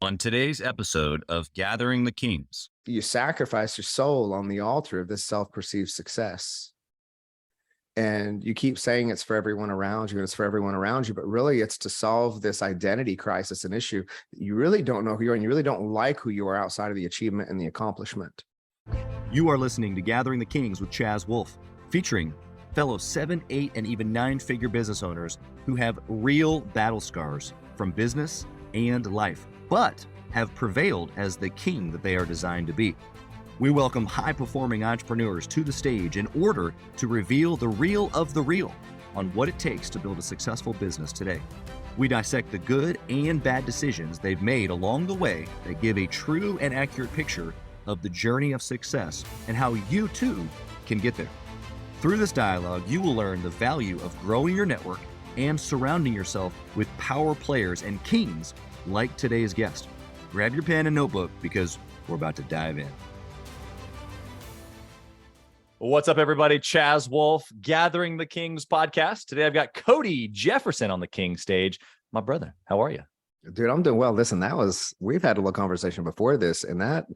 On today's episode of Gathering the Kings. You sacrifice your soul on the altar of this self-perceived success. And you keep saying it's for everyone around you, and it's for everyone around you, but really it's to solve this identity crisis, an issue that you really don't know who you are, and you really don't like who you are outside of the achievement and the accomplishment. You are listening to Gathering the Kings with Chaz Wolfe, featuring fellow 7, 8, and even 9-figure business owners who have real battle scars from business and life, but have prevailed as the king that they are designed to be. We welcome high-performing entrepreneurs to the stage in order to reveal the real of the real on what it takes to build a successful business today. We dissect the good and bad decisions they've made along the way that give a true and accurate picture of the journey of success and how you too can get there. Through this dialogue, you will learn the value of growing your network and surrounding yourself with power players and kings like today's guest. Grab your pen and notebook because we're about to dive in. What's up, everybody? Chaz Wolfe, Gathering the Kings podcast. Today I've got Cody Jefferson on the King stage. My brother, how are you? Dude, I'm doing well. Listen, we've had a little conversation before this, and that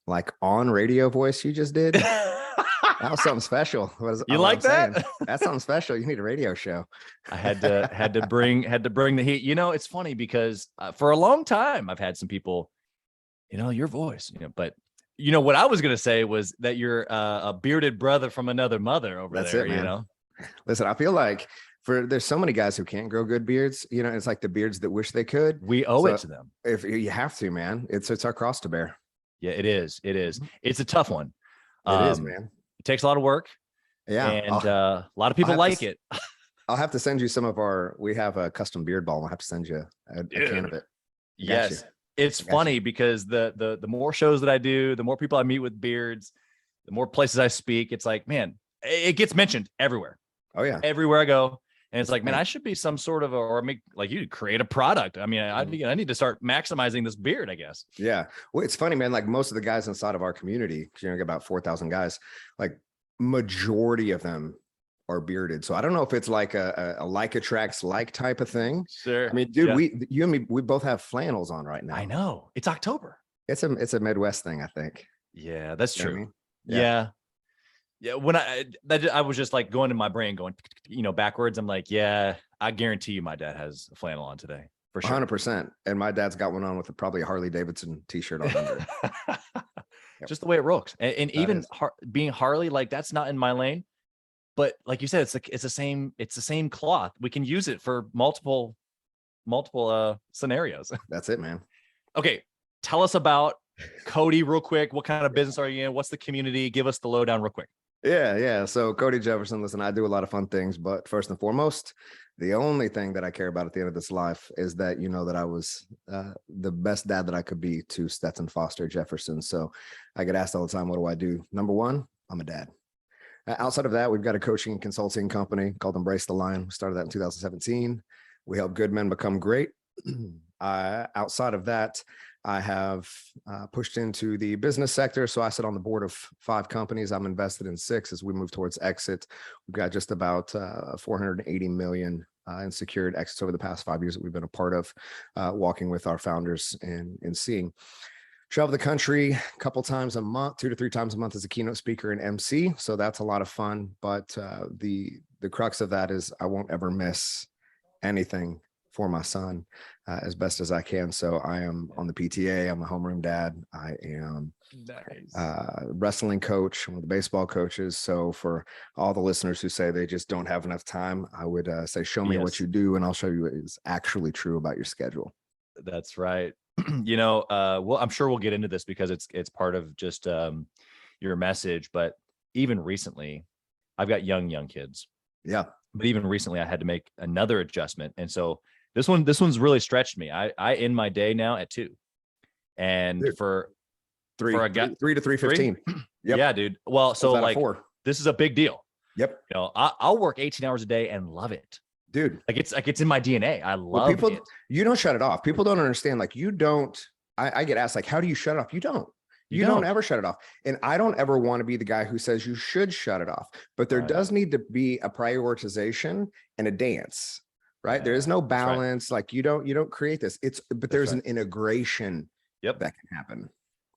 like on radio voice you just did, that was something special. You like that? That's something special. You need a radio show. I had to bring the heat. You know, it's funny because for a long time I've had some people, your voice, but what I was going to say was that you're a bearded brother from another mother over That's there, it, man. Listen, I feel like there's so many guys who can't grow good beards, it's like the beards that wish they could. We owe it to them. If you have to, man, it's our cross to bear. Yeah, it is. It is. It's a tough one. It is, man. It takes a lot of work. Yeah. And a lot of people like it. I'll have to send you we have a custom beard ball. I'll have to send you a can of it. Yes. It's funny because the more shows that I do, the more people I meet with beards, the more places I speak, it's like, man, it gets mentioned everywhere. Oh yeah. Everywhere I go. And it's like, man, I should be some sort of you create a product. I mean, I need to start maximizing this beard, I guess. Yeah. Well, it's funny, man. Like most of the guys inside of our community, get about 4,000 guys, like majority of them are bearded. So I don't know if it's like a like attracts like type of thing. Sure. I mean, dude, you and me, we both have flannels on right now. I know. It's October. It's a Midwest thing, I think. Yeah, that's true. I mean? Yeah. When I was just like going in my brain going, backwards. I'm like, yeah, I guarantee you my dad has a flannel on today for sure. 100%. And my dad's got one on with probably a Harley Davidson t-shirt on under. Yep. Just the way it looks. And even being Harley, like that's not in my lane. But like you said, it's the same cloth. We can use it for multiple scenarios. That's it, man. Okay. Tell us about Cody real quick. What kind of business are you in? What's the community? Give us the lowdown real quick. Yeah. So Cody Jefferson, listen, I do a lot of fun things, but first and foremost, the only thing that I care about at the end of this life is that that I was the best dad that I could be to Stetson Foster Jefferson. So I get asked all the time, what do I do? Number one, I'm a dad. Outside of that, we've got a coaching and consulting company called Embrace the Line. We started that in 2017. We help good men become great. Outside of that, I have pushed into the business sector. So I sit on the board of 5 companies. I'm invested in 6 as we move towards exit. We've got just about 480 million in secured exits over the past 5 years that we've been a part of, walking with our founders and seeing. Travel the country a couple times a month, 2 to 3 times a month as a keynote speaker and MC. So that's a lot of fun. But the crux of that is I won't ever miss anything for my son as best as I can. So I am on the PTA. I'm a homeroom dad. I am wrestling coach, one of the baseball coaches. So for all the listeners who say they just don't have enough time, I would say, show me what you do, and I'll show you what is actually true about your schedule. That's right. Well, I'm sure we'll get into this because it's part of just your message. But even recently, I've got young kids. Yeah. But even recently, I had to make another adjustment, and so this one's really stretched me. I end my day now at 2, and dude, for 3 to 3:15. Yep. Yeah, dude. Well, so like 4. This is a big deal. Yep. I'll work 18 hours a day and love it. Dude, it's in my DNA. I love it. You don't shut it off. People don't understand. Like you don't, I get asked like, how do you shut it off? You don't ever shut it off. And I don't ever want to be the guy who says you should shut it off, but there does need to be a prioritization and a dance. right? There is no That's right. balance. Like you don't create this. But there's an integration that can happen.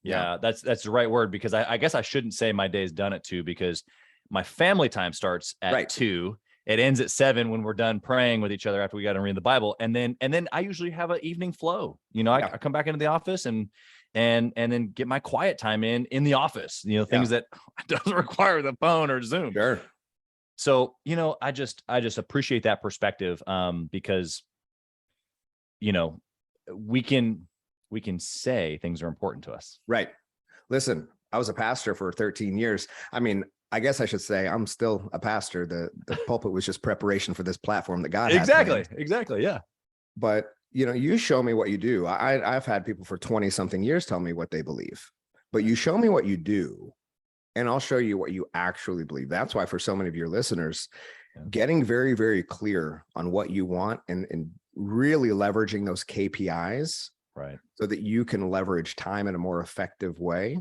Yeah, that's the right word, because I guess I shouldn't say my day's done at 2, because my family time starts at 2. It ends at 7 when we're done praying with each other after we got to read the Bible. And then I usually have an evening flow. You know, I come back into the office and then get my quiet time in the office, you know, things that doesn't require the phone or Zoom. Sure. So, you know, I just appreciate that perspective, because, you know, we can say things are important to us. Right. Listen, I was a pastor for 13 years. I mean, I guess I should say I'm still a pastor. The pulpit was just preparation for this platform that God had planned. Exactly. Yeah. But, you know, you show me what you do. I've had people for 20 something years tell me what they believe, but you show me what you do and I'll show you what you actually believe. That's why for so many of your listeners, getting very, very clear on what you want and really leveraging those KPIs, right, so that you can leverage time in a more effective way,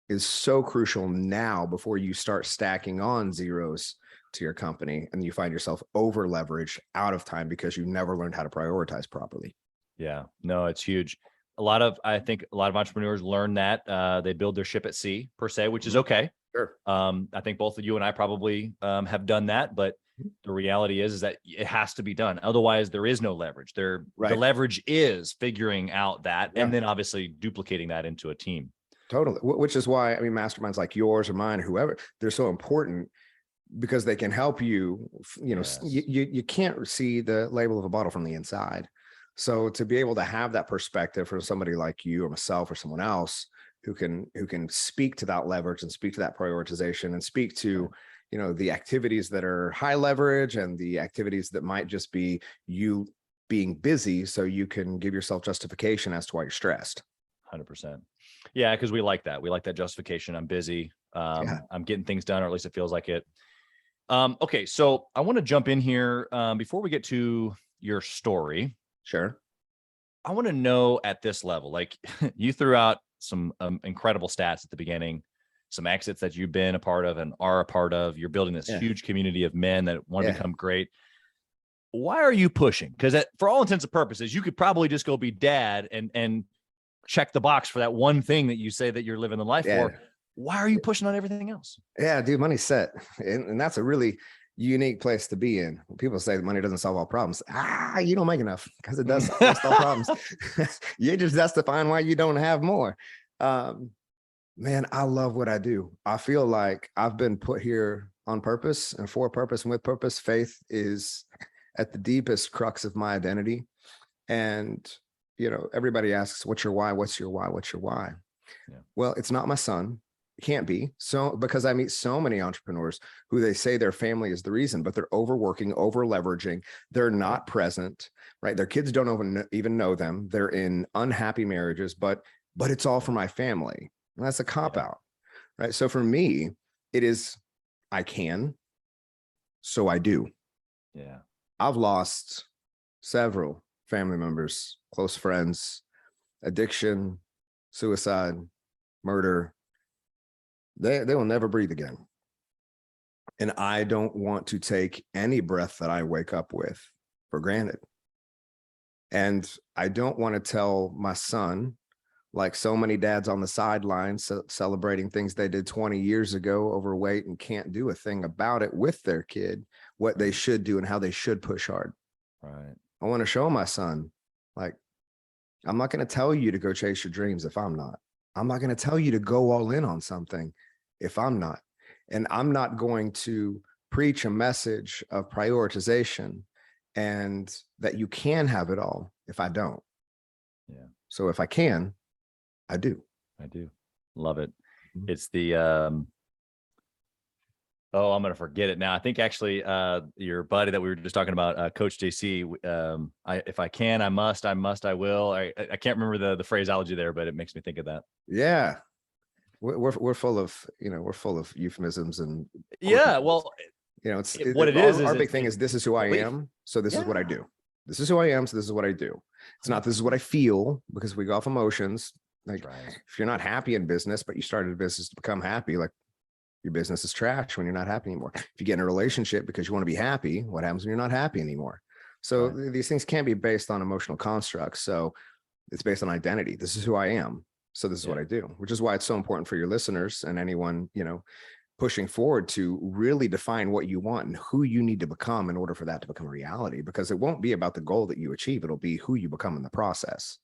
is so crucial now before you start stacking on zeros to your company and you find yourself over leveraged out of time because you never learned how to prioritize properly. Yeah, no, it's huge. I think a lot of entrepreneurs learn that they build their ship at sea per se, which is okay. Sure. I think both of you and I probably have done that, but the reality is that it has to be done. Otherwise there is no leverage there. The leverage is figuring out that and then obviously duplicating that into a team. Totally. Which is why, I mean, masterminds like yours or mine, whoever, they're so important because they can help you, you know, you can't see the label of a bottle from the inside. So to be able to have that perspective from somebody like you or myself or someone else who can speak to that leverage and speak to that prioritization and speak to, you know, the activities that are high leverage and the activities that might just be you being busy so you can give yourself justification as to why you're stressed. 100%. Yeah, because we like that. We like that justification. I'm busy. I'm getting things done, or at least it feels like it. Okay, so I want to jump in here before we get to your story. Sure. I want to know at this level, like you threw out some incredible stats at the beginning, some exits that you've been a part of and are a part of. You're building this huge community of men that want to become great. Why are you pushing? Because for all intents and purposes, you could probably just go be dad and check the box for that one thing that you say that you're living the life for. Why are you pushing on everything else? Yeah, dude, money's set. And that's a really unique place to be in. When people say that money doesn't solve all problems. You don't make enough, because it does solve all problems. You're just justifying why you don't have more. Man, I love what I do. I feel like I've been put here on purpose and for purpose and with purpose. Faith is at the deepest crux of my identity. And, you know, everybody asks, what's your why? What's your why? What's your why? Yeah. Well, it's not my son. It can't be. So, because I meet so many entrepreneurs who they say their family is the reason, but they're overworking, over leveraging. They're not present, right? Their kids don't even know them. They're in unhappy marriages, but it's all for my family. And that's a cop out, right? So for me, it is, I can, so I do. Yeah. I've lost several family members, close friends, addiction, suicide, murder. They will never breathe again. And I don't want to take any breath that I wake up with for granted. And I don't want to tell my son, like so many dads on the sidelines celebrating things they did 20 years ago, overweight and can't do a thing about it with their kid, what they should do and how they should push hard. Right. I want to show my son, like, I'm not going to tell you to go chase your dreams if I'm not. I'm not going to tell you to go all in on something if I'm not. And I'm not going to preach a message of prioritization and that you can have it all if I don't. Yeah. So if I can, I do. I do. Love it. It's the, I'm going to forget it now. I think actually your buddy that we were just talking about, Coach JC, if I can, I must, I will. I can't remember the phraseology there, but it makes me think of that. Yeah. We're full of, we're full of euphemisms and. Yeah. Well, it's what it is. Our big thing is this is who I am. So this is what I do. This is who I am. So this is what I do. It's not, this is what I feel, because we go off emotions. Like if you're not happy in business, but you started a business to become happy, like your business is trash when you're not happy anymore. If you get in a relationship because you want to be happy, what happens when you're not happy anymore? So Right. these things can be based on emotional constructs. So it's based on identity. This is who I am. So this is what Yeah. I do, which is why it's so important for your listeners and anyone, pushing forward to really define what you want and who you need to become in order for that to become a reality, because it won't be about the goal that you achieve. It'll be who you become in the process.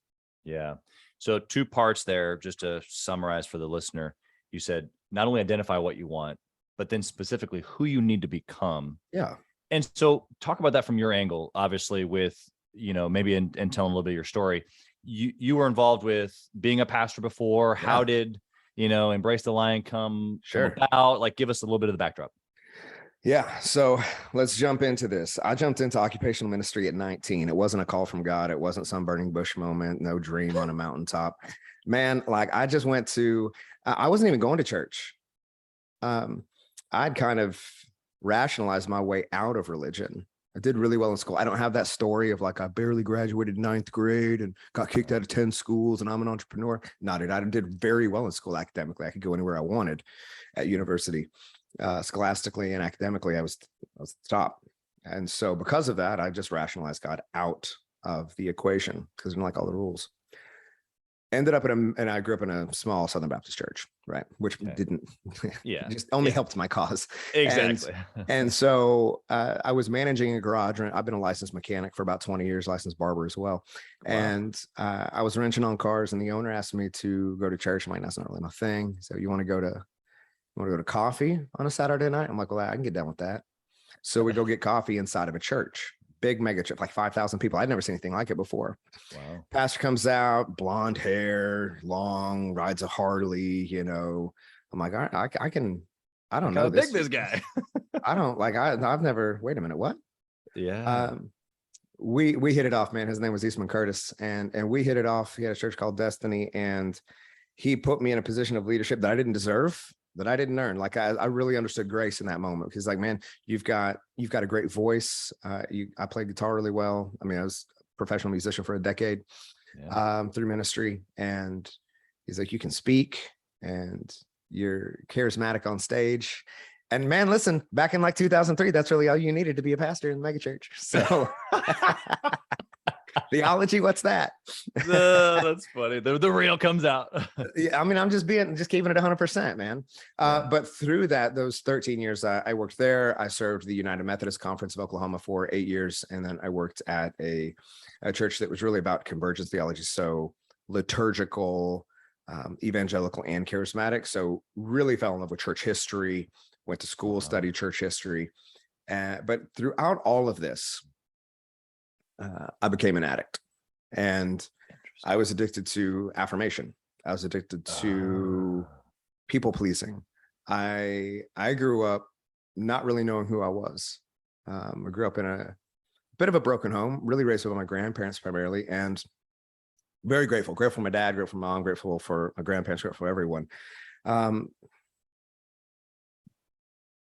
Yeah. So 2 parts there, just to summarize for the listener. You said not only identify what you want, but then specifically who you need to become. Yeah. And so talk about that from your angle, obviously with, maybe and telling a little bit of your story. You were involved with being a pastor before. How Yeah. did, Embrace the Lion come Sure. about? Like, give us a little bit of the backdrop. Yeah. So let's jump into this. I jumped into occupational ministry at 19. It wasn't a call from God. It wasn't some burning bush moment, no dream on a mountaintop. Man, like I just went to, I wasn't even going to church. I'd kind of rationalized my way out of religion. I did really well in school. I don't have that story of like, I barely graduated 9th grade and got kicked out of 10 schools and I'm an entrepreneur. No, dude, I did very well in school academically. I could go anywhere I wanted at university. Scholastically and academically, I was the top. And so because of that, I just rationalized God out of the equation because I didn't like all the rules. Ended up and I grew up in a small Southern Baptist church, right? Which didn't, just only helped my cause. Exactly. And so I was managing a garage. I've been a licensed mechanic for about 20 years, licensed barber as well. Wow. And I was wrenching on cars and the owner asked me to go to church. I'm like, that's not really my thing. So you want to go to coffee on a Saturday night? I'm like, well, I can get down with that. So we go get coffee inside of a church, big mega church, like 5,000 people. I'd never seen anything like it before. Wow. Pastor comes out, blonde hair, long, rides a Harley, I'm like, all right, I don't know. Dig this guy. I've never, wait a minute, what? Yeah. We hit it off, man. His name was Eastman Curtis. And we hit it off. He had a church called Destiny. And he put me in a position of leadership that I didn't deserve, that I didn't earn. Like I really understood grace in that moment because like, man, you've got a great voice. I played guitar really well. I mean, I was a professional musician for a decade through ministry. And he's like, you can speak and you're charismatic on stage. And man, listen, back in like 2003, that's really all you needed to be a pastor in the megachurch. So theology, what's that? That's funny. The real comes out. Yeah, I mean, I'm just keeping it 100%, man. But through those 13 years, I worked there. I served the United Methodist Conference of Oklahoma for 8 years. And then I worked at a church that was really about convergence theology. So liturgical, evangelical and charismatic. So really fell in love with church history, went to school, studied church history. But throughout all of this, I became an addict and I was addicted to affirmation. I was addicted to people pleasing. I grew up not really knowing who I was. I grew up in a bit of a broken home, really raised with my grandparents primarily, and very grateful for my dad, grateful for my mom, grateful for my grandparents, grateful for everyone.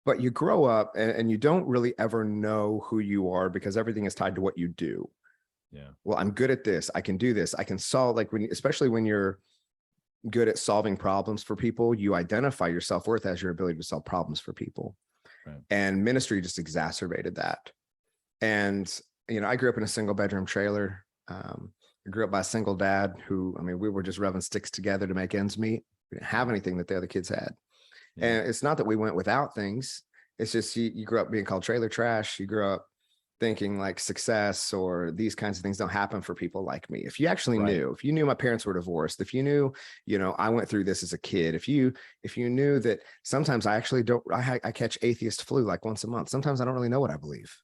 But you grow up and you don't really ever know who you are because everything is tied to what you do. Yeah. Well, I'm good at this. I can do this. I can solve, especially when you're good at solving problems for people, you identify your self-worth as your ability to solve problems for people. Right. And ministry just exacerbated that. And, I grew up in a single bedroom trailer. I grew up by a single dad who, we were just rubbing sticks together to make ends meet. We didn't have anything that the other kids had. Yeah. And it's not that we went without things. It's just you grew up being called trailer trash. You grew up thinking like success or these kinds of things don't happen for people like me. If you actually knew, if you knew my parents were divorced, if you knew, I went through this as a kid, if you knew that sometimes I actually I catch atheist flu like once a month. Sometimes I don't really know what I believe.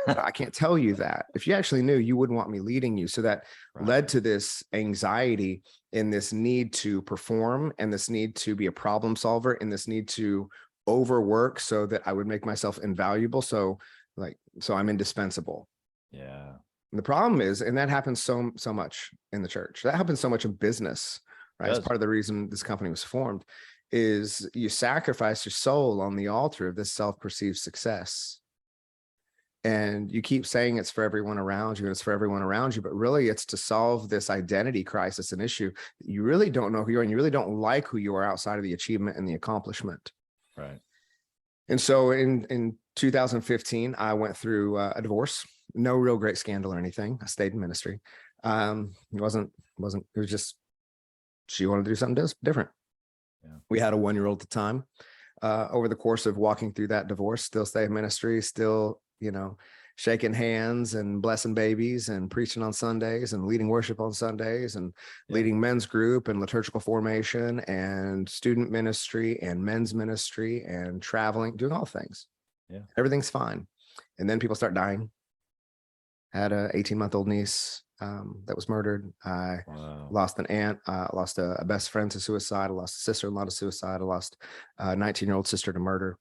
I can't tell you that. If you actually knew, you wouldn't want me leading you. So that led to this anxiety and this need to perform and this need to be a problem solver and this need to overwork so that I would make myself invaluable. So I'm indispensable. Yeah. And the problem is, and that happens so much in the church. That happens so much in business, right? As part of the reason this company was formed is you sacrifice your soul on the altar of this self-perceived success. And you keep saying it's for everyone around you and it's for everyone around you, but really it's to solve this identity crisis, an issue that you really don't know who you are and you really don't like who you are outside of the achievement and the accomplishment. Right. And so in 2015, I went through a divorce. no real great scandal or anything. I stayed in ministry. It wasn't, it was just, she wanted to do something different. Yeah. We had a 1-year-old at the time. Over the course of walking through that divorce, still stay in ministry, still, shaking hands and blessing babies and preaching on Sundays and leading worship on Sundays and leading men's group and liturgical formation and student ministry and men's ministry and traveling, doing all things. Yeah. Everything's fine. And then people start dying. Had a 18-month-old niece that was murdered. I lost an aunt. I lost a best friend to suicide. I lost a sister-in-law to suicide. I lost a 19-year-old sister to murder.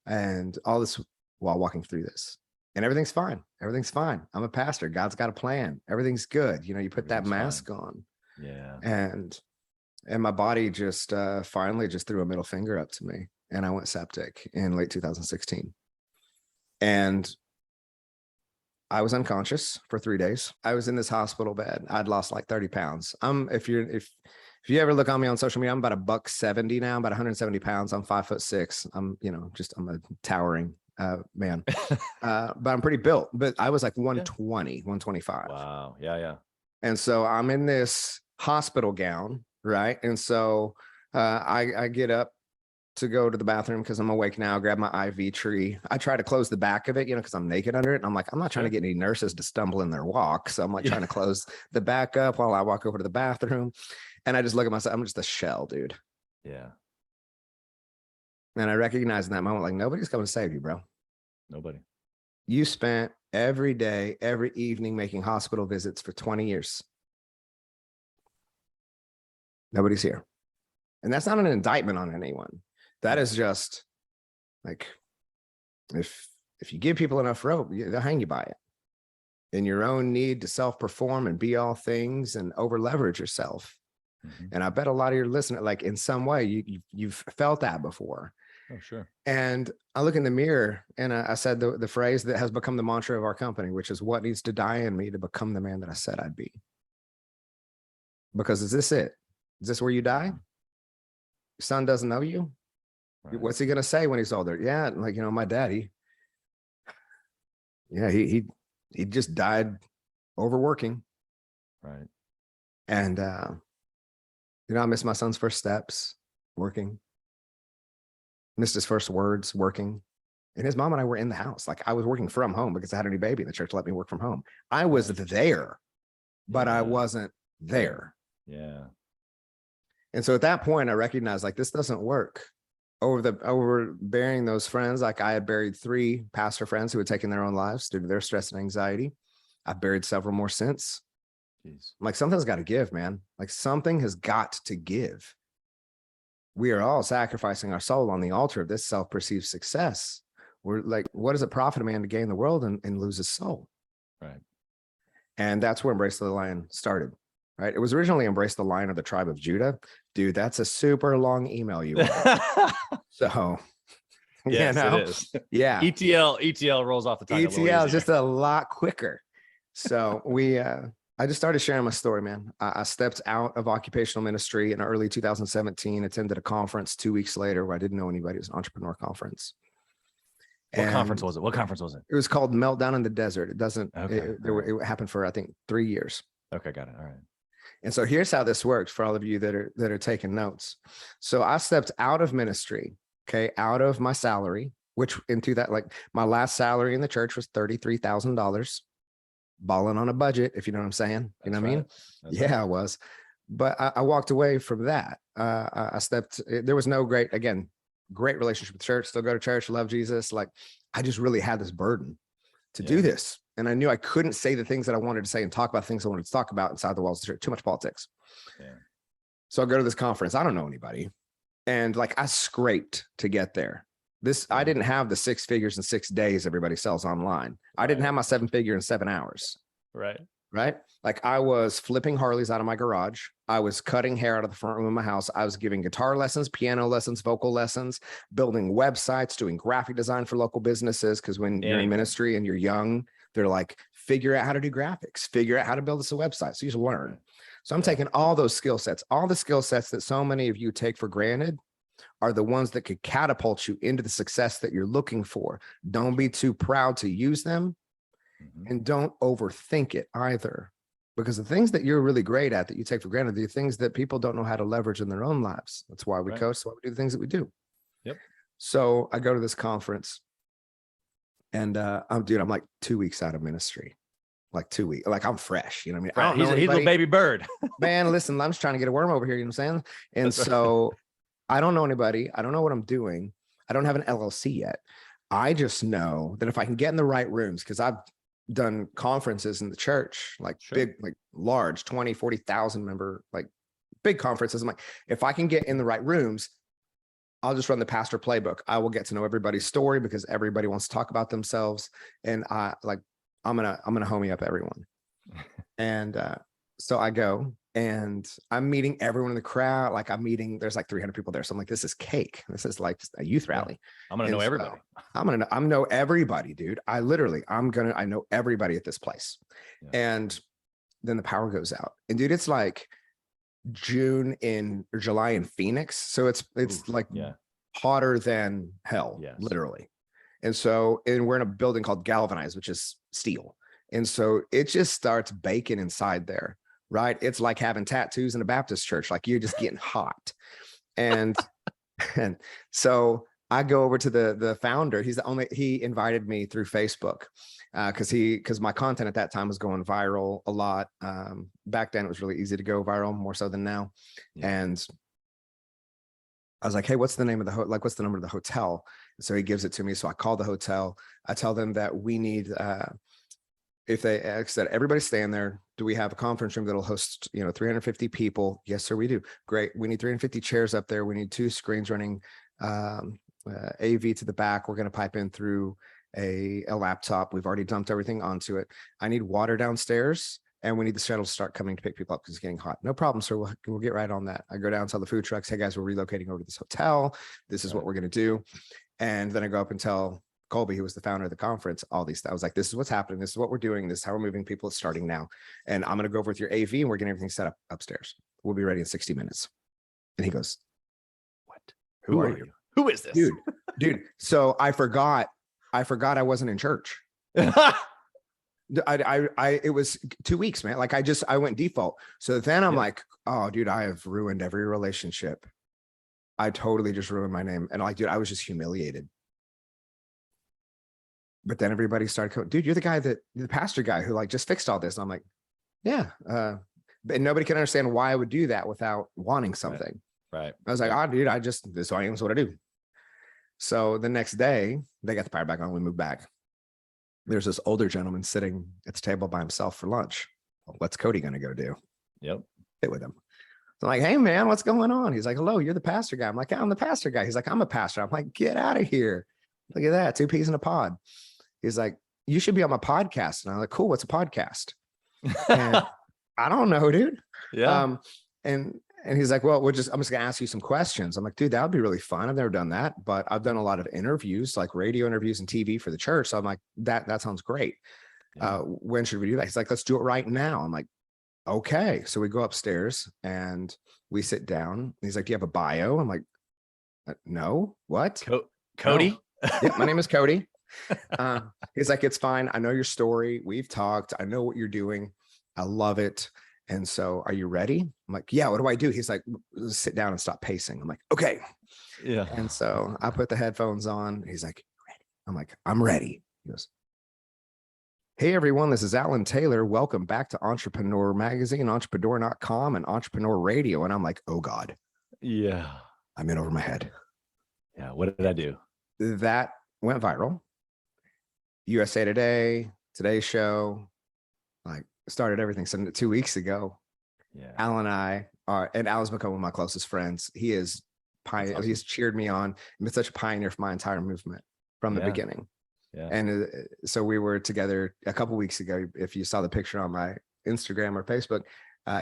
And all this while walking through this. And everything's fine. Everything's fine. I'm a pastor. God's got a plan. Everything's good. You put that mask on. Yeah. And my body just finally just threw a middle finger up to me. And I went septic in late 2016. And I was unconscious for 3 days. I was in this hospital bed. I'd lost like 30 pounds. If you ever look on me on social media, I'm about $170 now, about 170 pounds. I'm 5'6". I'm a towering man. But I'm pretty built, but I was like 120, 125. Wow. Yeah. And so I'm in this hospital gown, right? And so I get up to go to the bathroom because I'm awake now, grab my IV tree. I try to close the back of it, because I'm naked under it. And I'm like, I'm not trying to get any nurses to stumble in their walk. So I'm like trying to close the back up while I walk over to the bathroom. And I just look at myself. I'm just a shell, dude. Yeah. And I recognize in that moment, like, nobody's coming to save you, bro. Nobody. You spent every day, every evening making hospital visits for 20 years. Nobody's here. And that's not an indictment on anyone. That is just like, if you give people enough rope, they'll hang you by it. In your own need to self-perform and be all things and over-leverage yourself. Mm-hmm. And I bet a lot of your listeners, like in some way, you've felt that before. Oh, sure. And I look in the mirror and I said the phrase that has become the mantra of our company, which is, what needs to die in me to become the man that I said I'd be? Because is this it? Is this where you die? Your son doesn't know you. Right. What's he going to say when he's older? Yeah. Like, my dad, he just died overworking. Right. And, I missed my son's first steps working. Missed his first words working. And his mom and I were in the house. Like, I was working from home because I had a new baby and the church let me work from home. I was there, but I wasn't there. Yeah. And so at that point, I recognized, like, this doesn't work. Over burying those friends, like I had buried 3 pastor friends who had taken their own lives due to their stress and anxiety. I've buried several more since. Jeez. Like, something's got to give, man. Like, something has got to give. We are all sacrificing our soul on the altar of this self-perceived success. We're like, what does it profit a man to gain the world and lose his soul? Right. And that's where Embrace the Lion started. Right. It was originally Embrace the Lion of the Tribe of Judah. Dude, that's a super long email you want. So, yes, it is. Yeah. ETL rolls off the tongue. ETL is just a lot quicker. So I just started sharing my story, man. I stepped out of occupational ministry in early 2017, attended a conference 2 weeks later where I didn't know anybody. It was an entrepreneur conference. What conference was it? It was called Meltdown in the Desert. It doesn't, okay. It happened for, I think, 3 years. Okay, got it. All right. And so here's how this works for all of you that are taking notes. So I stepped out of ministry, out of my salary, which into that, like, my last salary in the church was $33,000, balling on a budget, if you know what I'm saying. You know what I mean? Yeah, I was. But I walked away from that. I stepped, there was no great relationship with church, still go to church, love Jesus. Like, I just really had this burden to do this. And I knew I couldn't say the things that I wanted to say and talk about things I wanted to talk about inside the walls of the church. Too much politics. Yeah. So I go to this conference. I don't know anybody. And like, I scraped to get there. I didn't have the 6 figures in 6 days everybody sells online. I didn't have my 7-figure in 7 hours. Right. Like, I was flipping Harleys out of my garage. I was cutting hair out of the front room of my house. I was giving guitar lessons, piano lessons, vocal lessons, building websites, doing graphic design for local businesses. Because when you're in ministry and you're young, they're like, figure out how to do graphics, figure out how to build us a website. So you just learn. So I'm taking all those skill sets, all the skill sets that so many of you take for granted are the ones that could catapult you into the success that you're looking for. Don't be too proud to use them. and don't overthink it either. Because the things that you're really great at that you take for granted, the things that people don't know how to leverage in their own lives. That's why we coach. That's why we do the things that we do. Yep. So I go to this conference and I'm like 2 weeks out of ministry, like 2 weeks, like I'm fresh, you know what I mean? Right. I don't know He's a little baby bird. Man, listen, I'm just trying to get a worm over here, you know what I'm saying? And That's so I don't know anybody. I don't know what I'm doing. I don't have an LLC yet. I just know that if I can get in the right rooms, because I've done conferences in the church, like big, like large 20, 40,000 member, like big conferences. I'm like, if I can get in the right rooms, I'll just run the pastor playbook. I will get to know everybody's story because everybody wants to talk about themselves. And I'm gonna homie up everyone. And so I go and I'm meeting everyone in the crowd. Like there's like 300 people there. So I'm like, this is cake. This is like a youth rally. I'm going to know everybody. I'm know everybody, dude. I know everybody at this place. Yeah. And then the power goes out. And dude, it's like June or July in Phoenix. So it's hotter than hell, literally. And we're in a building called Galvanized, which is steel. And so it just starts baking inside there, right? It's like having tattoos in a Baptist church, like you're just getting hot. And so I go over to the founder. He invited me through Facebook because my content at that time was going viral a lot. Back then it was really easy to go viral, more so than now. Yeah. And I was like, hey, what's the name of what's the number of the hotel? So he gives it to me. So I call the hotel. I tell them that we need, if they said, everybody staying there, do we have a conference room that'll host, 350 people? Yes, sir, we do. Great. We need 350 chairs up there. We need 2 screens running AV to the back. We're going to pipe in through a laptop. We've already dumped everything onto it. I need water downstairs. And we need the shuttle to start coming to pick people up because it's getting hot. No problem, sir. We'll get right on that. I go down, tell the food trucks, hey guys, we're relocating over to this hotel. This is what we're going to do. And then I go up and tell Colby, who was the founder of the conference, all these. I was like, this is what's happening. This is what we're doing. This is how we're moving people. It's starting now. And I'm going to go over with your AV and we're getting everything set up upstairs. We'll be ready in 60 minutes. And he goes, what? Who are you? Who is this? Dude. So I forgot I wasn't in church. It was 2 weeks, man. Like I went default. So then I'm like, oh dude, I have ruined every relationship. I totally just ruined my name. And like, dude, I was just humiliated. But then everybody started going, dude, you're the pastor guy who like just fixed all this. And I'm like, yeah. But nobody can understand why I would do that without wanting something. Right. I was like, oh dude, this is what I do. So the next day they got the power back on. We moved back. There's this older gentleman sitting at the table by himself for lunch. Well, what's Cody going to go do? Yep. Sit with him. So I'm like, hey man, what's going on? He's like, hello, you're the pastor guy. I'm like, I'm the pastor guy. He's like, I'm a pastor. I'm like, get out of here. Look at that. 2 peas in a pod. He's like, you should be on my podcast. And I'm like, cool. What's a podcast? And I don't know, dude. Yeah. And he's like, well, I'm just going to ask you some questions. I'm like, dude, that would be really fun. I've never done that, but I've done a lot of interviews, like radio interviews and TV for the church. So I'm like, that sounds great. Yeah. When should we do that? He's like, let's do it right now. I'm like, okay. So we go upstairs and we sit down. He's like, do you have a bio? I'm like, no, what? Cody? No. Yeah, my name is Cody. He's like, it's fine. I know your story. We've talked. I know what you're doing. I love it. And so are you ready? I'm like, yeah, what do I do? He's like, sit down and stop pacing. I'm like, okay. Yeah. And so I put the headphones on. He's like, ready? I'm like, I'm ready. He goes, hey everyone, this is Alan Taylor. Welcome back to Entrepreneur Magazine, entrepreneur.com and Entrepreneur Radio. And I'm like, oh God. Yeah. I'm in over my head. Yeah. What did I do? That went viral. USA Today, Today's Show, like started everything. So 2 weeks ago, Al and I are, and Al's become one of my closest friends. He is pioneer. Awesome. He's cheered me on and been such a pioneer for my entire movement from the beginning. Yeah. And so we were together a couple of weeks ago. If you saw the picture on my Instagram or Facebook,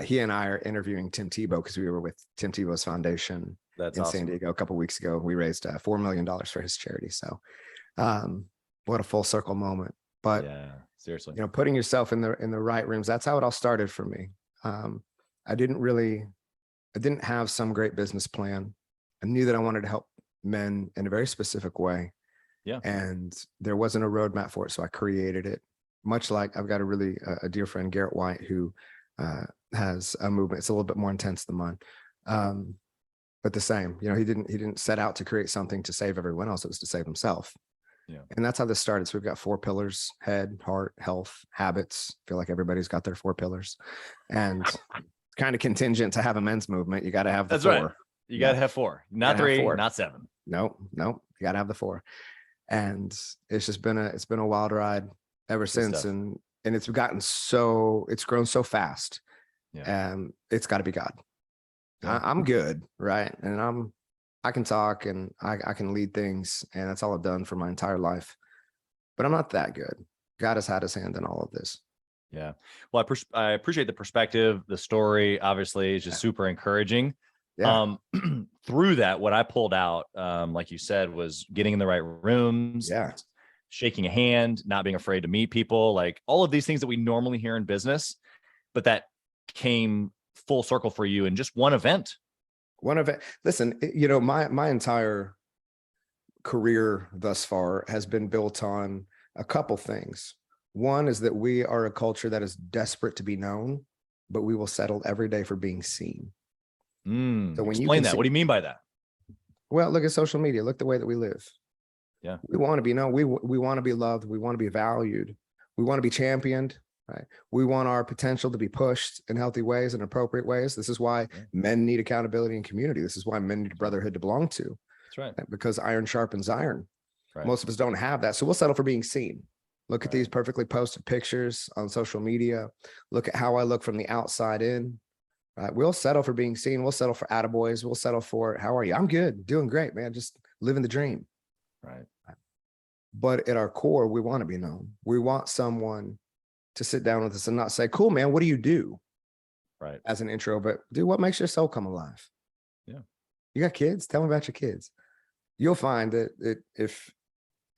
he and I are interviewing Tim Tebow because we were with Tim Tebow's foundation in San Diego a couple of weeks ago. We raised $4 million for his charity. So what a full circle moment. But seriously, putting yourself in the right rooms, that's how it all started for me. I didn't have some great business plan. I knew that I wanted to help men in a very specific way. Yeah. And there wasn't a roadmap for it. So I created it. much like I've got a really a dear friend, Garrett White, who has a movement. It's a little bit more intense than mine. But the same, you know, he didn't set out to create something to save everyone else. It was to save himself. Yeah. And that's how this started. So we've got 4 pillars: head, heart, health, habits. I feel like everybody's got their 4 pillars, and kind of contingent to have a men's movement. You got to have the That's 4. right. You got to have 4, not 3, 4. not 7. Nope. You got to have the 4. And it's just been a wild ride ever since. Stuff. And it's grown so fast. Yeah. It's got to be God. Yeah. I'm good, right? And I can talk and I can lead things, and that's all I've done for my entire life. But I'm not that good. God has had his hand in all of this. Yeah. Well, I appreciate the perspective. The story obviously is just super encouraging. Yeah. Through that, what I pulled out, like you said, was getting in the right rooms, shaking a hand, not being afraid to meet people, like all of these things that we normally hear in business, but that came full circle for you in just one event. Listen, you know, my entire career thus far has been built on a couple things. One is that we are a culture that is desperate to be known, but we will settle every day for being seen. So when explain that, what do you mean by that? Well, look at social media. Look the way that we live. Yeah, we want to be known. We want to be loved. We want to be valued. We want to be championed. Right. We want our potential to be pushed in healthy ways and appropriate ways. This is why men need accountability and community. This is why men need a brotherhood to belong to. That's right. Because iron sharpens iron. Right. Most of us don't have that. So we'll settle for being seen. Look at these perfectly posted pictures on social media. Look at how I look from the outside in. Right. We'll settle for being seen. We'll settle for attaboys. We'll settle for, how are you? I'm good. Doing great, man. Just living the dream. Right. But at our core, we want to be known. We want someone to sit down with us and not say, cool, man, what do you do? Right. As an intro, but dude, what makes your soul come alive? Yeah. You got kids? Tell me about your kids. You'll find that if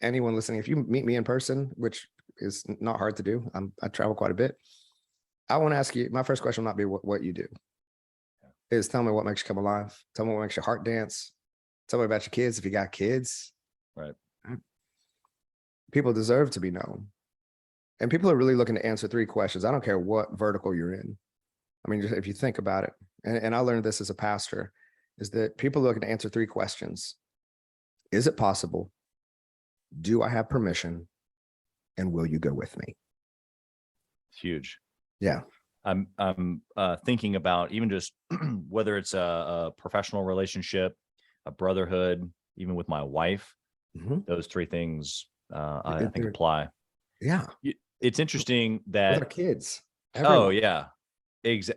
anyone listening, if you meet me in person, which is not hard to do, I travel quite a bit. I want to ask you, my first question will not be what you do. Is tell me what makes you come alive. Tell me what makes your heart dance. Tell me about your kids if you got kids. Right. People deserve to be known. And people are really looking to answer 3 questions. I don't care what vertical you're in. I mean, just if you think about it, and I learned this as a pastor, is that people are looking to answer 3 questions. Is it possible? Do I have permission? And will you go with me? It's huge. Yeah. I'm thinking about even just whether it's a professional relationship, a brotherhood, even with my wife, those 3 things I think apply. Yeah. It's interesting that with our kids. Everyone. Oh yeah.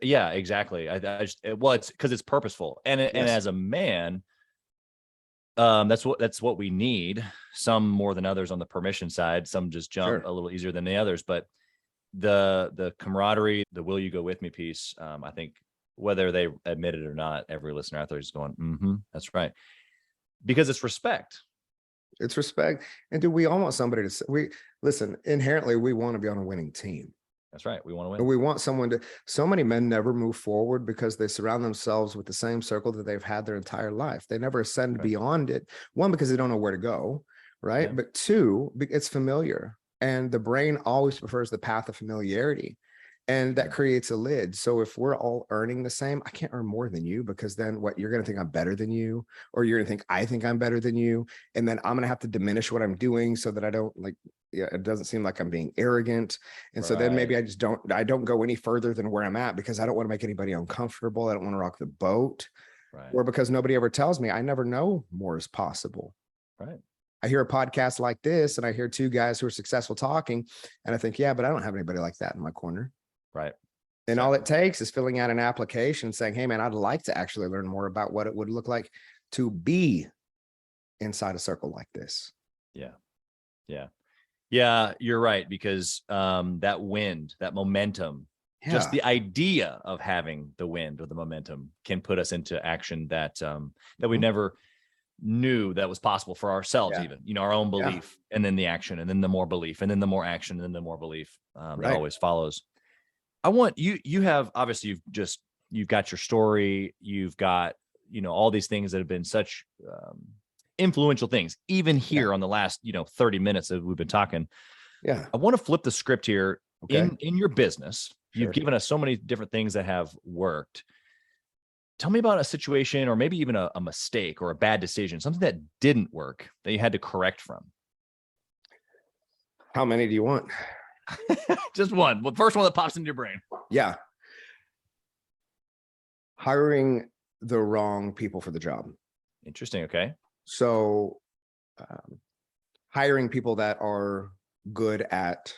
Yeah, exactly. I just, it's because it's purposeful. And as a man, that's what we need. Some more than others on the permission side, some just jump a little easier than the others, but the camaraderie, the will you go with me piece, I think whether they admit it or not, every listener out there is going, that's right. Because it's respect. It's respect. And do we all want somebody to listen, inherently, we want to be on a winning team. That's right. We want to win. And we want someone to, so many men never move forward because they surround themselves with the same circle that they've had their entire life. They never ascend beyond it. 1, because they don't know where to go. Right. Yeah. But 2, it's familiar. And the brain always prefers the path of familiarity. And that creates a lid. So if we're all earning the same, I can't earn more than you, because then you're going to think I'm better than you, or you're going to think I think I'm better than you. And then I'm going to have to diminish what I'm doing so that I don't it doesn't seem like I'm being arrogant. And so then maybe I don't go any further than where I'm at, because I don't want to make anybody uncomfortable. I don't want to rock the boat. Right. Or because nobody ever tells me I never know more is possible. Right. I hear a podcast like this and I hear 2 guys who are successful talking, and I think, yeah, but I don't have anybody like that in my corner. Right. And all it takes is filling out an application saying, hey, man, I'd like to actually learn more about what it would look like to be inside a circle like this. Yeah. Yeah. Yeah, you're right. Because that wind, that momentum, just the idea of having the wind or the momentum can put us into action that we never knew that was possible for ourselves, even, our own belief, and then the action, and then the more belief, and then the more action, and then the more belief that always follows. I want you have, obviously you've got your story, you've got, all these things that have been such influential things, even here on the last, 30 minutes that we've been talking. Yeah. I want to flip the script here. Okay. In your business. Sure. You've given us so many different things that have worked. Tell me about a situation or maybe even a mistake or a bad decision, something that didn't work that you had to correct from. How many do you want? Just one. Well, first one that pops into your brain. Yeah. Hiring the wrong people for the job. Interesting. Okay. So hiring people that are good at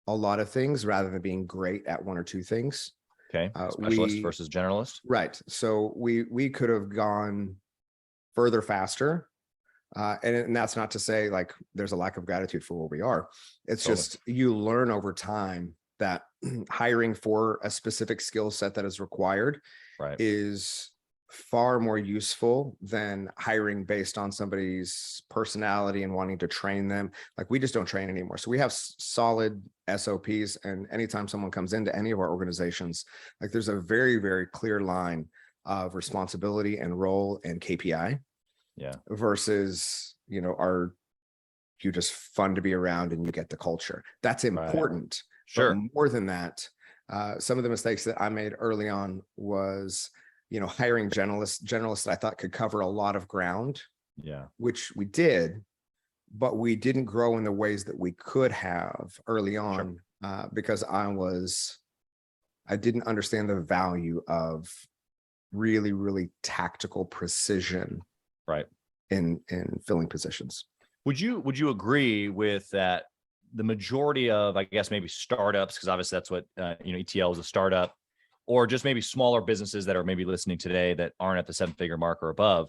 a lot of things rather than being great at one or two things. Okay. Specialist versus generalist. Right. So we could have gone further faster. And that's not to say like there's a lack of gratitude for where we are. It's just you learn over time that hiring for a specific skill set that is required is far more useful than hiring based on somebody's personality and wanting to train them. Like we just don't train anymore. So we have solid SOPs, and anytime someone comes into any of our organizations, like there's a very, very clear line of responsibility and role and KPI. Yeah. Versus, are you just fun to be around and you get the culture? That's important. Sure. But more than that, some of the mistakes that I made early on was, hiring generalists that I thought could cover a lot of ground. Yeah. Which we did, but we didn't grow in the ways that we could have early on. Sure. Because I didn't understand the value of really, really tactical precision. Right. In filling positions. Would you agree with that? The majority of, I guess, maybe startups, because obviously that's what, ETL is a startup, or just maybe smaller businesses that are maybe listening today that aren't at the 7-figure mark or above.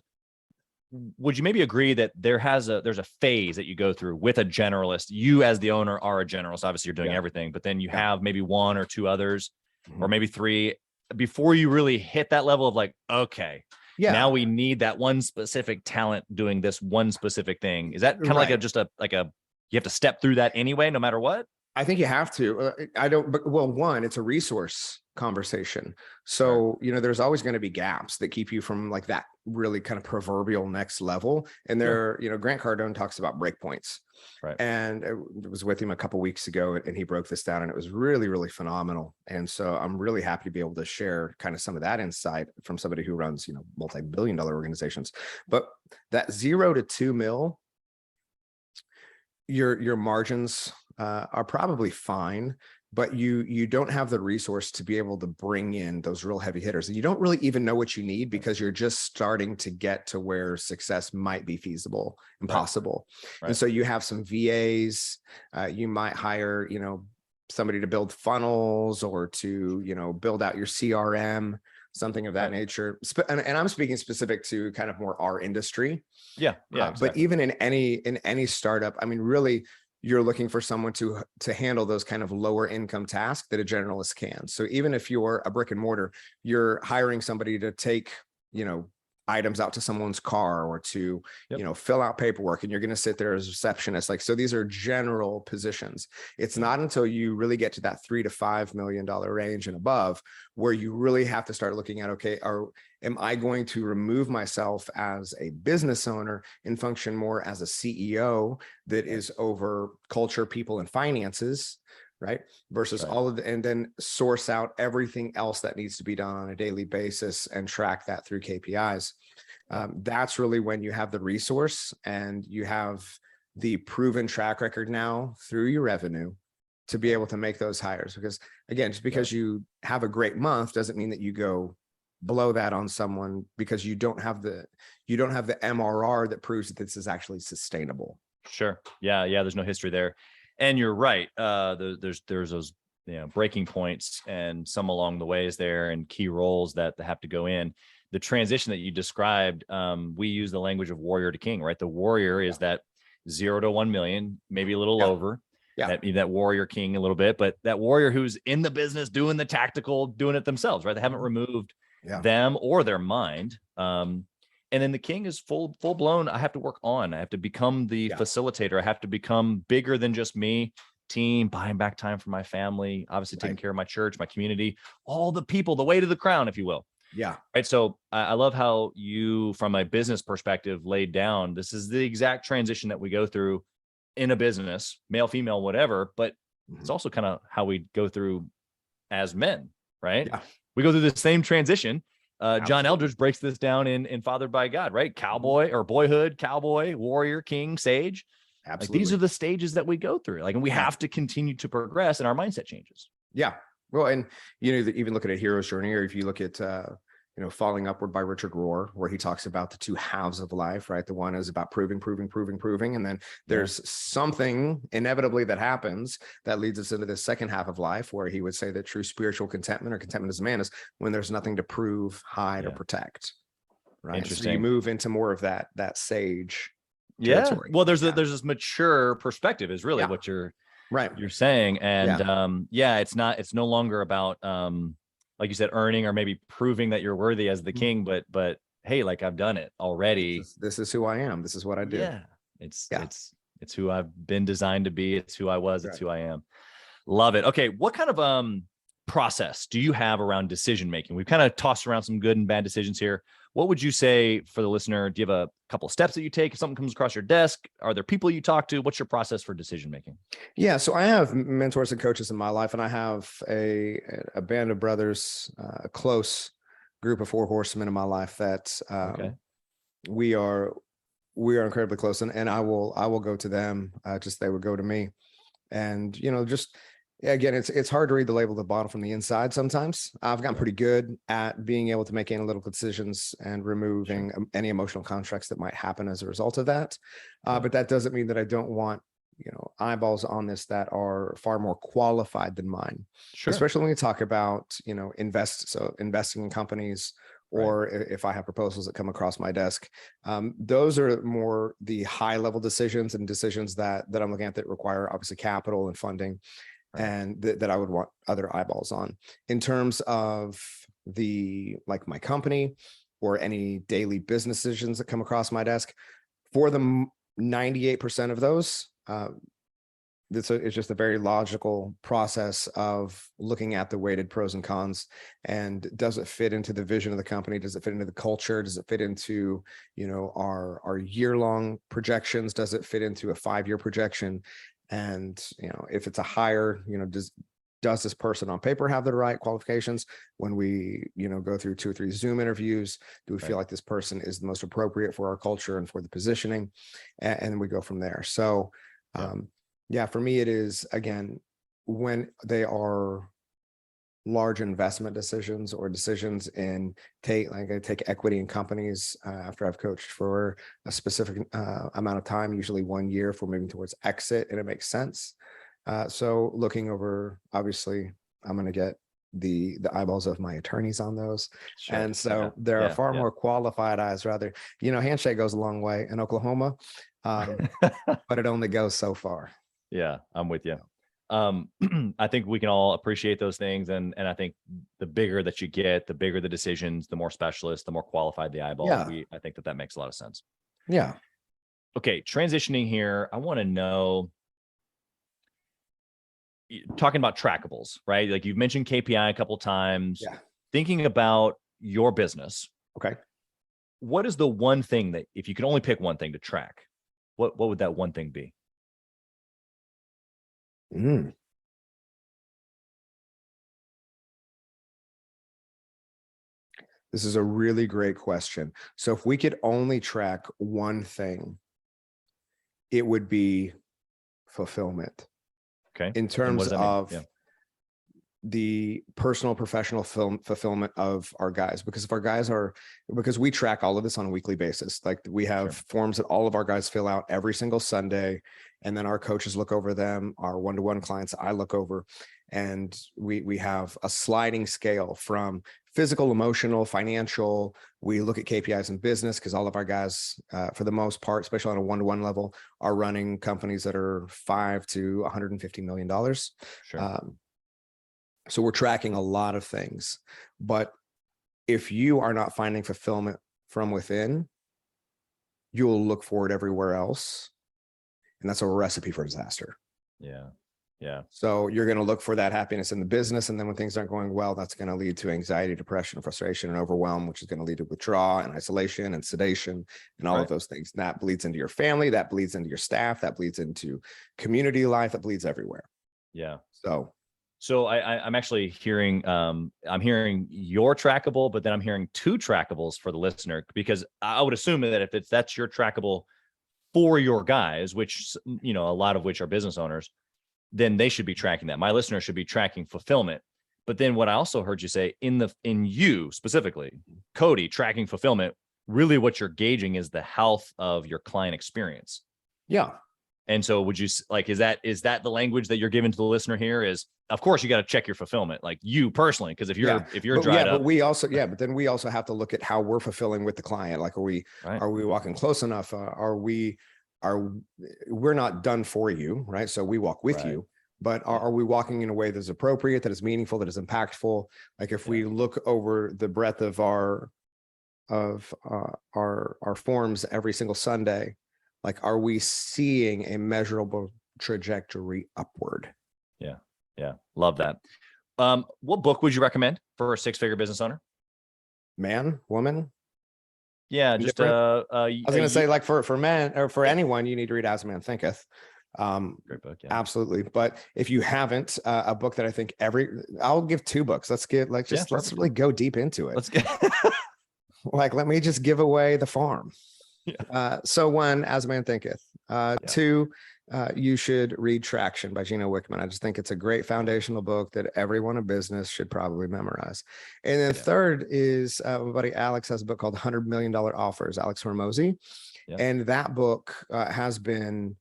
Would you maybe agree that there's a phase that you go through with a generalist? You as the owner are a generalist. Obviously you're doing everything, but then you have maybe one or two others, or maybe three, before you really hit that level of like, okay, now we need that one specific talent doing this one specific thing. Is that kind of like you have to step through that anyway, no matter what? I think you have to. One, it's a resource conversation. So, there's always going to be gaps that keep you from like that really kind of proverbial next level. And Grant Cardone talks about breakpoints. Right. And I was with him a couple of weeks ago and he broke this down and it was really, really phenomenal. And so I'm really happy to be able to share kind of some of that insight from somebody who runs, multi-billion-dollar organizations. But that 0 to 2 mil, your margins are probably fine, but you don't have the resource to be able to bring in those real heavy hitters. And you don't really even know what you need because you're just starting to get to where success might be feasible and possible. Right. And so you have some VAs, you might hire, somebody to build funnels or to, build out your CRM, something of that nature. And I'm speaking specific to kind of more our industry. Yeah. Exactly. But even in any startup, I mean, really, you're looking for someone to handle those kind of lower income tasks that a generalist can. So even if you're a brick and mortar, you're hiring somebody to take, items out to someone's car or to, fill out paperwork, and you're going to sit there as a receptionist. Like, so these are general positions. It's not until you really get to that $3 to $5 million range and above where you really have to start looking at, okay, am I going to remove myself as a business owner and function more as a CEO that is over culture, people, and finances, right? Versus all of and then source out everything else that needs to be done on a daily basis and track that through KPIs. That's really when you have the resource and you have the proven track record now through your revenue to be able to make those hires. Because again, just because you have a great month doesn't mean that you go blow that on someone because you don't have the MRR that proves that this is actually sustainable. Sure. Yeah. There's no history there. And you're right. There's those breaking points and some along the ways there and key roles that have to go in. The transition that you described, we use the language of warrior to king, right? The warrior is that 0 to 1 million, maybe a little over. Yeah. That warrior king a little bit, but that warrior who's in the business doing the tactical, doing it themselves, right? They haven't removed them or their mind. And then the king is full blown. I have to work on. I have to become the facilitator. I have to become bigger than just me, team, buying back time for my family, obviously taking care of my church, my community, all the people, the way to the crown, if you will. Yeah. Right. So I love how you, from a business perspective, laid down, this is the exact transition that we go through in a business, male, female, whatever, but Mhm. it's also kind of how we go through as men, right? Yeah. We go through the same transition. John Absolutely. Eldridge breaks this down in Fathered by God, right? Cowboy or boyhood, cowboy, warrior, king, sage. Like these Absolutely. are the stages that we go through. Like, and we Yeah. have to continue to progress, and our mindset changes. Yeah. Well, and even look at a hero's journey, or if you look at Falling Upward by Richard Rohr, where he talks about the two halves of life, right? The one is about proving, and then there's something inevitably that happens that leads us into the second half of life, where he would say that true spiritual contentment, or contentment as a man, is when there's nothing to prove, hide, or protect. Right. Interesting. So you move into more of that sage territory. Well, there's this mature perspective is really what you're saying. And it's no longer about like you said, earning or maybe proving that you're worthy as the king, but hey, like I've done it already. This is who I am. This is what I do. Yeah. It's who I've been designed to be. It's who I was. It's who I am. Love it. Okay. What kind of process do you have around decision making? We've kind of tossed around some good and bad decisions here. What would you say for the listener? Do you have a couple of steps that you take if something comes across your desk? Are there people you talk to? What's your process for decision making? Yeah, so I have mentors and coaches in my life, and I have a band of brothers, a close group of 4 horsemen in my life that we are incredibly close, and I will go to them, just they would go to me, and again, it's hard to read the label at the bottom from the inside sometimes. I've gotten pretty good at being able to make analytical decisions and removing any emotional constructs that might happen as a result of that. But that doesn't mean that I don't want, eyeballs on this that are far more qualified than mine. Sure. Especially when we talk about, investing in companies, or if I have proposals that come across my desk. Those are more the high level decisions and decisions that I'm looking at that require obviously capital and funding. And that I would want other eyeballs on. In terms of my company or any daily business decisions that come across my desk, for the 98% of those, it's just a very logical process of looking at the weighted pros and cons, and does it fit into the vision of the company? Does it fit into the culture? Does it fit into our year-long projections? Does it fit into a 5-year projection? And if it's a hire, does this person on paper have the right qualifications? When we go through 2 or 3 Zoom interviews, do we feel like this person is the most appropriate for our culture and for the positioning? And we go from there. So for me, it is, again, when they are large investment decisions or decisions in take equity in companies, after I've coached for a specific amount of time, usually 1 year, for moving towards exit, and it makes sense. So looking over, obviously I'm going to get the eyeballs of my attorneys on those. Sure. And so there are far more qualified eyes, rather, handshake goes a long way in Oklahoma, but it only goes so far. Yeah, I'm with you. I think we can all appreciate those things. And I think the bigger that you get, the bigger the decisions, the more specialists, the more qualified the eyeball. I think that makes a lot of sense. Yeah. Okay. Transitioning here, I want to know, talking about trackables, right? Like you've mentioned KPI a couple of times. Yeah. Thinking about your business. Okay. What is the one thing that, if you could only pick one thing to track, what would that one thing be? This is a really great question. So if we could only track one thing, it would be fulfillment. Okay. In terms of the personal, professional fulfillment of our guys, because because we track all of this on a weekly basis. Like we have forms that all of our guys fill out every single Sunday, and then our coaches look over them. Our one-to-one clients I look over, and we have a sliding scale from physical, emotional, financial. We look at KPIs in business, because all of our guys, for the most part, especially on a one-to-one level, are running companies that are $5 to $150 million. Sure. So we're tracking a lot of things, but if you are not finding fulfillment from within, you'll look for it everywhere else. And that's a recipe for disaster. Yeah. Yeah. So you're going to look for that happiness in the business. And then when things aren't going well, that's going to lead to anxiety, depression, frustration, and overwhelm, which is going to lead to withdrawal and isolation and sedation and all of those things. And that bleeds into your family, that bleeds into your staff, that bleeds into community life, that bleeds everywhere. Yeah. So I'm actually hearing, I'm hearing your trackable, but then I'm hearing two trackables for the listener, because I would assume that if that's your trackable for your guys, which, a lot of which are business owners, then they should be tracking that. My listeners should be tracking fulfillment. But then what I also heard you say in you specifically, Cody, tracking fulfillment, really what you're gauging is the health of your client experience. yeah. And so would you is that the language that you're giving to the listener here is, of course, you got to check your fulfillment, like you personally, because if you're dried up. But then we also have to look at how we're fulfilling with the client. Like, are we walking close enough? We're not done for you, right? So we walk with you, but are we walking in a way that's appropriate, that is meaningful, that is impactful? Like if we look over the breadth of our forms every single Sunday, like, are we seeing a measurable trajectory upward? Yeah. Love that. What book would you recommend for a six-figure business owner? Man, woman? Yeah, just I was going to say, like, for men or for anyone, you need to read As a Man Thinketh. Great book. Yeah. Absolutely. But if you haven't, a book that I think I'll give two books. Let's really go deep into it. Let's get like, let me just give away the farm. Yeah. So one, As a Man Thinketh. Two, you should read Traction by Gino Wickman. I just think it's a great foundational book that everyone in business should probably memorize. And then third is my buddy Alex has a book called $100 Million Offers, Alex Hormozy. Yeah. And that book has been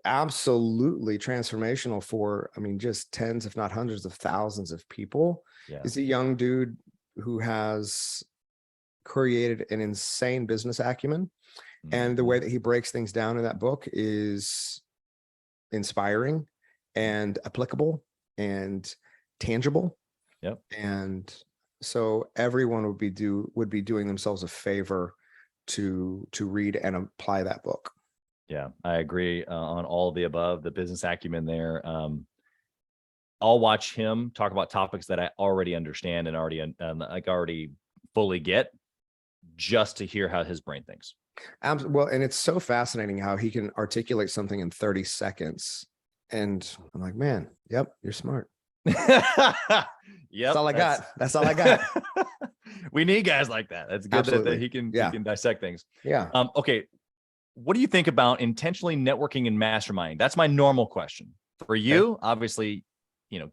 absolutely transformational for, just tens, if not hundreds of thousands of people. Yeah. He's a young dude who has created an insane business acumen. And the way that he breaks things down in that book is inspiring and applicable and tangible. Yep. And so everyone would be doing themselves a favor to read and apply that book. Yeah, I agree on all of the above. The business acumen there. I'll watch him talk about topics that I already understand and already fully get, just to hear how his brain thinks. Well, and it's so fascinating how he can articulate something in 30 seconds. And I'm like, man, yep, you're smart. That's all I got. That's all I got. We need guys like that. That's good that he can dissect things. Yeah. Okay. What do you think about intentionally networking and masterminding? That's my normal question. For you, obviously,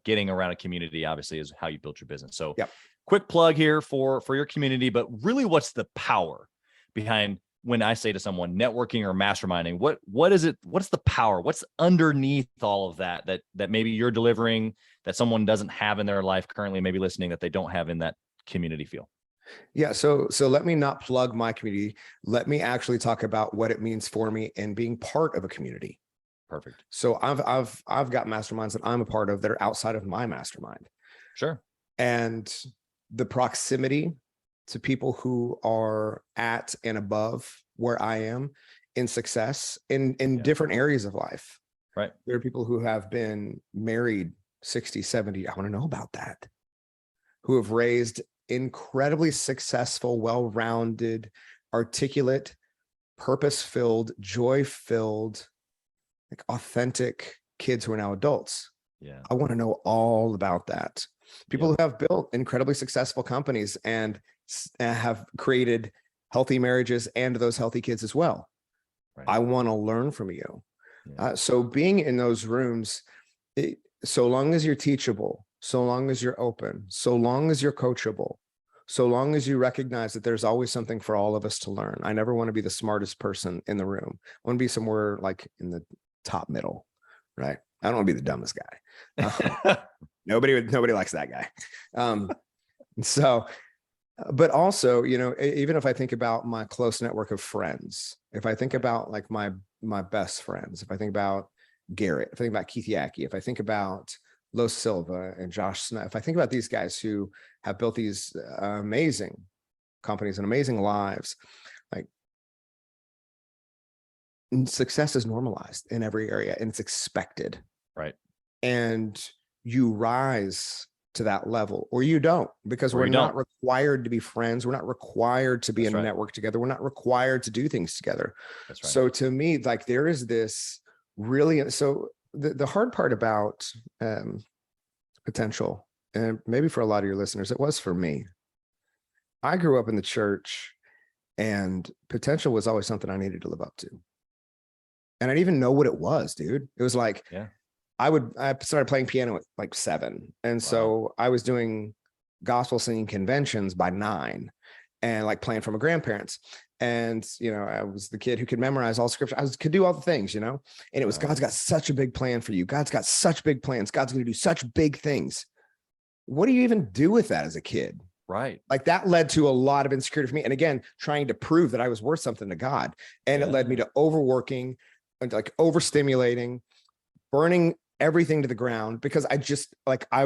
getting around a community obviously is how you build your business. So quick plug here for your community, but really what's the power behind when I say to someone networking or masterminding? What is it? What's the power? What's underneath all of that maybe you're delivering that someone doesn't have in their life currently, maybe listening, that they don't have in that community feel? Yeah. So let me not plug my community. Let me actually talk about what it means for me and being part of a community. Perfect. So I've got masterminds that I'm a part of that are outside of my mastermind. Sure. And the proximity to people who are at and above where I am in success in different areas of life. Right. There are people who have been married 60, 70. I want to know about that. Who have raised incredibly successful, well-rounded, articulate, purpose-filled, joy-filled, like authentic kids who are now adults. Yeah. I want to know all about that. People who have built incredibly successful companies and have created healthy marriages and those healthy kids as well. Right. I want to learn from you. Yeah. So being in those rooms, so long as you're teachable, so long as you're open, so long as you're coachable, so long as you recognize that there's always something for all of us to learn. I never want to be the smartest person in the room. I want to be somewhere like in the top middle, right? I don't want to be the dumbest guy. Nobody likes that guy. So, but also, even if I think about my close network of friends, if I think about like my best friends, if I think about Garrett, if I think about Keith Yackey, if I think about Lo Silva and Josh Snow, if I think about these guys who have built these amazing companies and amazing lives, like success is normalized in every area and it's expected. Right. And you rise to that level or you don't, because we're not required to be friends. We're not required to be in a network together. We're not required to do things together. That's right. So to me, like there is this really, so the hard part about potential, and maybe for a lot of your listeners, it was for me. I grew up in the church and potential was always something I needed to live up to. And I didn't even know what it was, dude. It was like, I started playing piano at like 7. And so I was doing gospel singing conventions by 9 and like playing for my grandparents. And, you know, I was the kid who could memorize all scripture. Could do all the things, you know, and it was, God's got such a big plan for you. God's got such big plans. God's going to do such big things. What do you even do with that as a kid? Right. Like that led to a lot of insecurity for me. And again, trying to prove that I was worth something to God. And it led me to overworking, like overstimulating, burning everything to the ground because I just like, I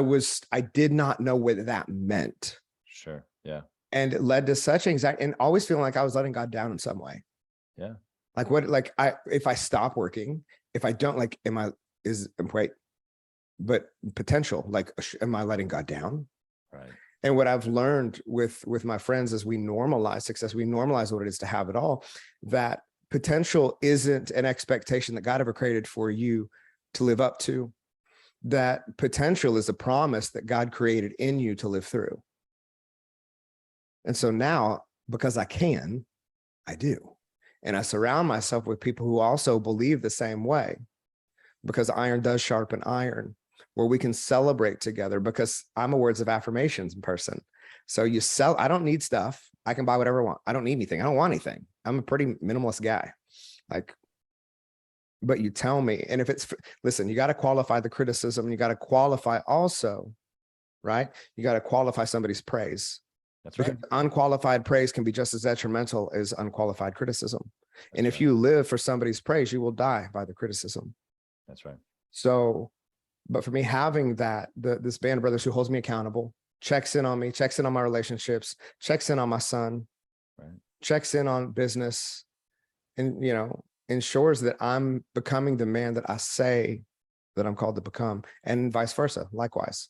did not know what that meant. Sure. Yeah. And it led to such anxiety and always feeling like I was letting God down in some way. Yeah. Like if I stop working, if I don't like, but potential, like, am I letting God down? Right. And what I've learned with my friends as we normalize success, we normalize what it is to have it all, that potential isn't an expectation that God ever created for you to live up to. That potential is a promise that God created in you to live through. And so now, because I can, I do. And I surround myself with people who also believe the same way, because iron does sharpen iron, where we can celebrate together, because I'm a words of affirmations person. So I don't need stuff. I can buy whatever I want. I don't need anything. I don't want anything. I'm a pretty minimalist guy. But you tell me, and listen, you got to qualify the criticism. You got to qualify also, right? You got to qualify somebody's praise. That's right. Because unqualified praise can be just as detrimental as unqualified criticism. And if you live for somebody's praise, you will die by the criticism. That's right. So, but for me, having this band of brothers who holds me accountable, checks in on me, checks in on my relationships, checks in on my son, checks in on business, and, you know, ensures that I'm becoming the man that I say that I'm called to become, and vice versa, likewise.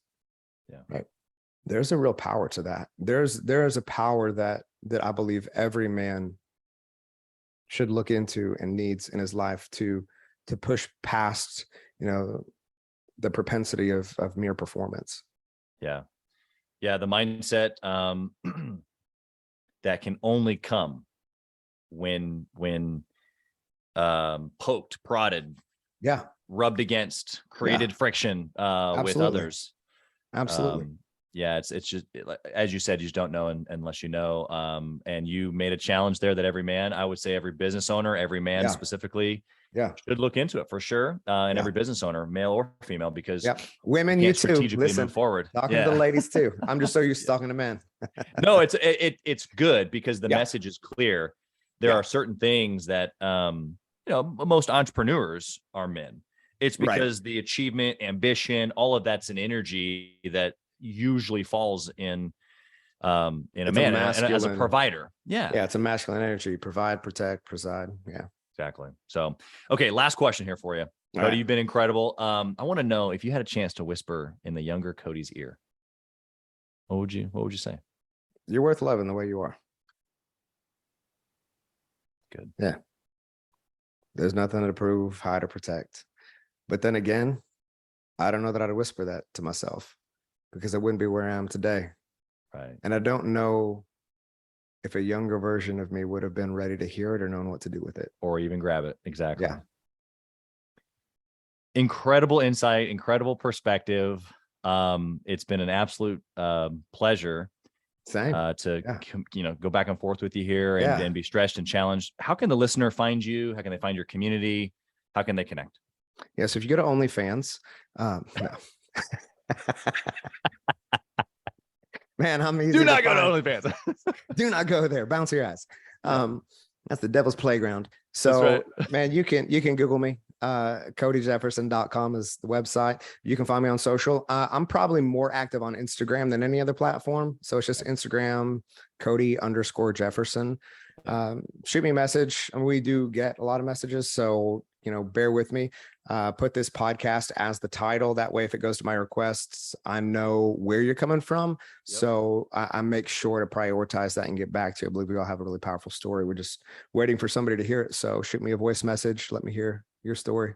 Yeah. Right. There's a real power to that. There is a power that I believe every man should look into and needs in his life to push past, you know, the propensity of mere performance. Yeah. Yeah. The mindset that can only come when poked, prodded, rubbed against, created friction with others. Absolutely. It's just, as you said, you just don't know unless you know. And you made a challenge there that every man, I would say every business owner, every man specifically, should look into it for sure. And every business owner, male or female, because women, you too. Listen, move forward. Talking to the ladies too. I'm just so used to talking to men. No, it's good because the message is clear. There are certain things that, you know, most entrepreneurs are men. It's because the achievement, ambition, all of that's an energy that usually falls in a man as a provider. Yeah, it's a masculine energy. Provide, protect, preside. Yeah, exactly. So, okay, last question here for you, Cody. You've been incredible. I want to know, if you had a chance to whisper in the younger Cody's ear, what would you say? You're worth loving the way you are. Good. Yeah. There's nothing to prove, hide, or protect. But then again, I don't know that I'd whisper that to myself, because I wouldn't be where I am today. Right. And I don't know if a younger version of me would have been ready to hear it or known what to do with it. Or even grab it. Exactly. Yeah. Incredible insight, incredible perspective. It's been an absolute pleasure to go back and forth with you here and be stretched and challenged. How can the listener find you? How can they find your community? How can they connect? Yeah. So if you go to OnlyFans, no. Man, I'm easy. Do not go to OnlyFans. Do not go there. Bounce your ass. That's the devil's playground. So man, you can Google me. CodyJefferson.com is the website. You can find me on social. I'm probably more active on Instagram than any other platform. So it's just Instagram, Cody_Jefferson. Shoot me a message. And we do get a lot of messages, so bear with me. Put this podcast as the title. That way, if it goes to my requests, I know where you're coming from. Yep. So I make sure to prioritize that and get back to you. I believe we all have a really powerful story. We're just waiting for somebody to hear it. So shoot me a voice message. Let me hear your story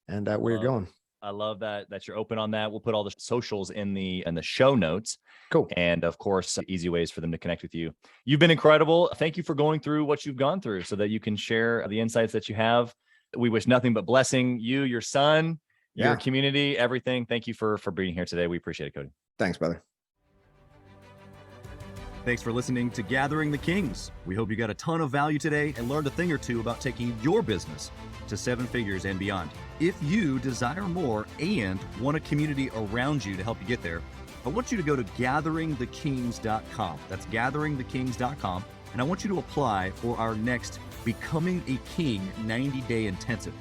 and where you're going. I love that you're open on that. We'll put all the socials in the show notes. Cool. And of course, easy ways for them to connect with you. You've been incredible. Thank you for going through what you've gone through so that you can share the insights that you have. We wish nothing but blessing you, your son, your community, everything. Thank you for being here today. We appreciate it, Cody. Thanks, brother. Thanks for listening to Gathering the Kings. We hope you got a ton of value today and learned a thing or two about taking your business to 7 figures and beyond. If you desire more and want a community around you to help you get there, I want you to go to gatheringthekings.com. That's gatheringthekings.com. And I want you to apply for our next Becoming a King 90-day intensive.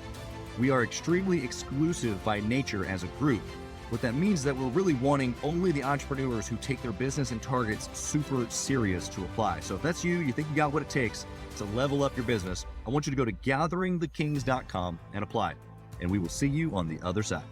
We are extremely exclusive by nature as a group. What that means is that we're really wanting only the entrepreneurs who take their business and targets super serious to apply. So if that's you, you think you got what it takes to level up your business, I want you to go to gatheringthekings.com and apply. And we will see you on the other side.